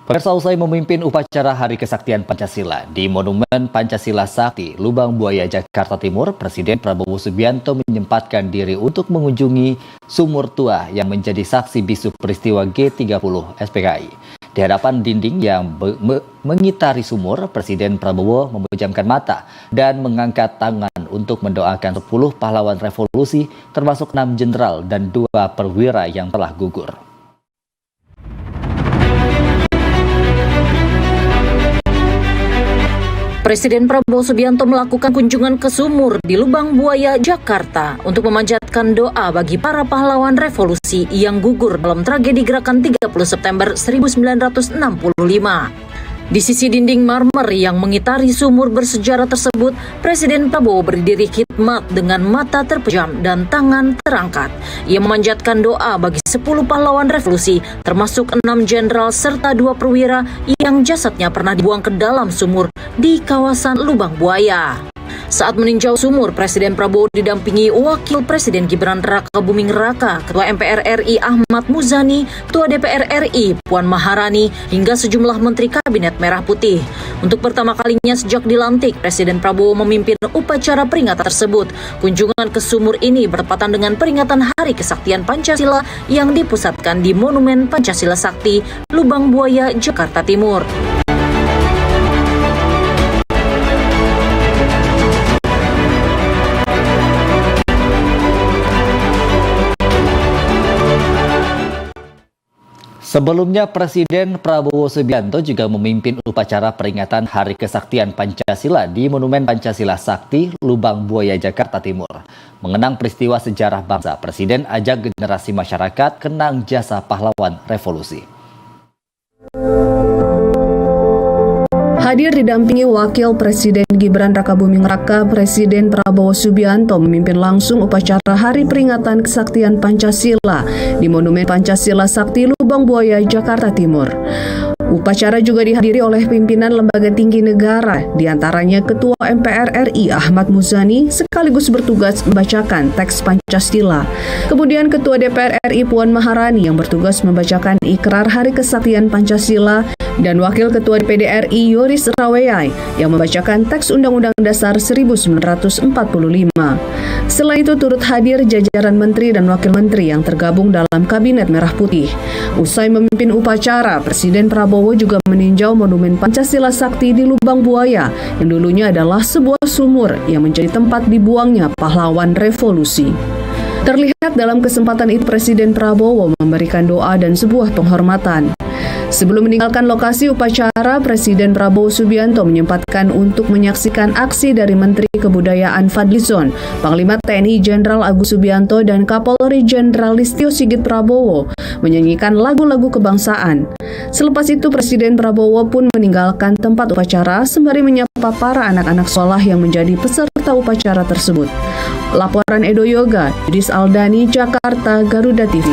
Pemirsa, usai memimpin upacara Hari Kesaktian Pancasila di Monumen Pancasila Sakti, Lubang Buaya, Jakarta Timur, Presiden Prabowo Subianto menyempatkan diri untuk mengunjungi sumur tua yang menjadi saksi bisu peristiwa G30 SPKI. Di hadapan dinding yang mengitari sumur, Presiden Prabowo memejamkan mata dan mengangkat tangan untuk mendoakan 10 pahlawan revolusi, termasuk 6 jenderal dan 2 perwira yang telah gugur. Presiden Prabowo Subianto melakukan kunjungan ke sumur di Lubang Buaya, Jakarta untuk memanjatkan doa bagi para pahlawan revolusi yang gugur dalam tragedi gerakan 30 September 1965. Di sisi dinding marmer yang mengitari sumur bersejarah tersebut, Presiden Prabowo berdiri khidmat dengan mata terpejam dan tangan terangkat. Ia memanjatkan doa bagi 10 pahlawan revolusi, termasuk 6 jenderal serta 2 perwira yang jasadnya pernah dibuang ke dalam sumur di kawasan Lubang Buaya. Saat meninjau sumur, Presiden Prabowo didampingi Wakil Presiden Gibran Rakabuming Raka, Ketua MPR RI Ahmad Muzani, Ketua DPR RI Puan Maharani, hingga sejumlah Menteri Kabinet Merah Putih. Untuk pertama kalinya sejak dilantik, Presiden Prabowo memimpin upacara peringatan tersebut. Kunjungan ke sumur ini bertepatan dengan peringatan Hari Kesaktian Pancasila yang dipusatkan di Monumen Pancasila Sakti, Lubang Buaya, Jakarta Timur. Sebelumnya, Presiden Prabowo Subianto juga memimpin upacara peringatan Hari Kesaktian Pancasila di Monumen Pancasila Sakti, Lubang Buaya, Jakarta Timur. Mengenang peristiwa sejarah bangsa, Presiden ajak generasi masyarakat kenang jasa pahlawan revolusi. Hadir didampingi Wakil Presiden Gibran Rakabuming Raka, Presiden Prabowo Subianto memimpin langsung upacara Hari Peringatan Kesaktian Pancasila di Monumen Pancasila Sakti, Lubang Buaya, Jakarta Timur. Upacara juga dihadiri oleh pimpinan lembaga tinggi negara, diantaranya Ketua MPR RI Ahmad Muzani sekaligus bertugas membacakan teks Pancasila. Kemudian Ketua DPR RI Puan Maharani yang bertugas membacakan Ikrar Hari Kesaktian Pancasila, dan Wakil Ketua DPD RI Yoris Raweyai yang membacakan teks Undang-Undang Dasar 1945. Selain itu turut hadir jajaran menteri dan wakil menteri yang tergabung dalam Kabinet Merah Putih. Usai memimpin upacara, Presiden Prabowo juga meninjau Monumen Pancasila Sakti di Lubang Buaya yang dulunya adalah sebuah sumur yang menjadi tempat dibuangnya pahlawan revolusi. Terlihat dalam kesempatan itu Presiden Prabowo memberikan doa dan sebuah penghormatan. Sebelum meninggalkan lokasi upacara, Presiden Prabowo Subianto menyempatkan untuk menyaksikan aksi dari Menteri Kebudayaan Fadlizon, Panglima TNI Jenderal Agus Subianto, dan Kapolri Jenderal Listio Sigit Prabowo menyanyikan lagu-lagu kebangsaan. Selepas itu, Presiden Prabowo pun meninggalkan tempat upacara sembari menyapa para anak-anak sekolah yang menjadi peserta upacara tersebut. Laporan Edo Yoga, Yudis Aldani, Jakarta, Garuda TV.